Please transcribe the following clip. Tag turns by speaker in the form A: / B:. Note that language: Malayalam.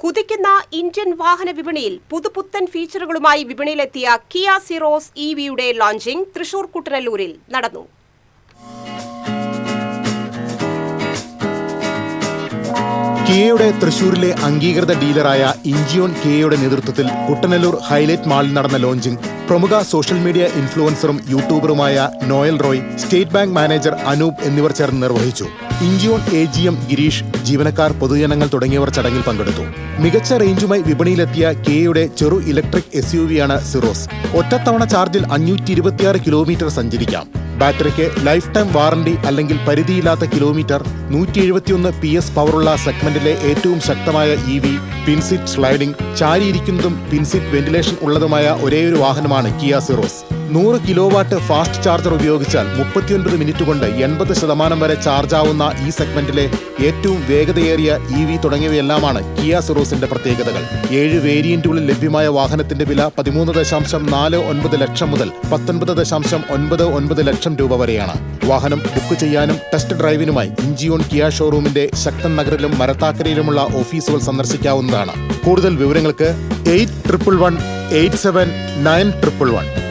A: കുതിക്കുന്ന ഇന്ത്യൻ വാഹന വിപണിയിൽ പുതുപുത്തൻ ഫീച്ചറുകളുമായി വിപണിയിലെത്തിയ കിയ സിറോസ് ഇവിയുടെ ലോഞ്ചിംഗ് തൃശൂർ കുട്ടനല്ലൂരിൽ നടന്നു.
B: കിയയുടെ തൃശൂരിലെ അംഗീകൃത ഡീലറായ ഇഞ്ചിയോൺ കിയയുടെ നേതൃത്വത്തിൽ കുട്ടനല്ലൂർ ഹൈലൈറ്റ് മാളിൽ നടന്ന ലോഞ്ചിംഗ് പ്രമുഖ സോഷ്യൽ മീഡിയ ഇൻഫ്ലുവൻസറും യൂട്യൂബറുമായ Noel Roy, state bank manager Anoop എന്നിവർ ചേർന്ന് നിർവഹിച്ചു. ഇഞ്ചിയോൺ AGM ഗിരീഷ്, ജീവനക്കാർ, പൊതുജനങ്ങൾ തുടങ്ങിയവർ ചടങ്ങിൽ പങ്കെടുത്തു. മികച്ച റേഞ്ചുമായി വിപണിയിലെത്തിയ കിയയുടെ ചെറു ഇലക്ട്രിക് SUV-യാണ് സിറോസ്. ഒറ്റത്തവണ ചാർജിൽ 526 കിലോമീറ്റർ സഞ്ചരിക്കാം. ബാറ്ററിക്ക് ലൈഫ് ടൈം വാറണ്ടി അല്ലെങ്കിൽ പരിധിയില്ലാത്ത കിലോമീറ്റർ. 171 PS പവറുള്ള സെഗ്മെന്റിലെ ഏറ്റവും ശക്തമായ EV, പിൻസീറ്റ് സ്ലൈഡിംഗ്, ചാരിയിരിക്കുന്നതും പിൻസീറ്റ് വെന്റിലേഷൻ ഉള്ളതുമായ ഒരേയൊരു വാഹനമാണ് Kia Syros. 100 kilowatt fast charger ഉപയോഗിച്ചാൽ 39 മിനിറ്റ് കൊണ്ട് 80% വരെ ചാർജാവുന്ന ഈ സെഗ്മെന്റിലെ ഏറ്റവും വേഗതയേറിയ EV തുടങ്ങിയവയെല്ലാമാണ് കിയ സിറോസിന്റെ പ്രത്യേകതകൾ. 7 വേരിയന്റുകളിൽ ലഭ്യമായ വാഹനത്തിന്റെ വില 13.49 ലക്ഷം മുതൽ 19.99 ലക്ഷം രൂപ വരെയാണ്. വാഹനം ബുക്ക് ചെയ്യാനും ടെസ്റ്റ് ഡ്രൈവിനുമായി ഇഞ്ചിയോൺ കിയ ഷോറൂമിന്റെ ശക്തൻ നഗറിലും മരത്താക്കരയിലുമുള്ള ഓഫീസുകൾ സന്ദർശിക്കാവുന്നതാണ്. കൂടുതൽ വിവരങ്ങൾക്ക് 8111 87 9111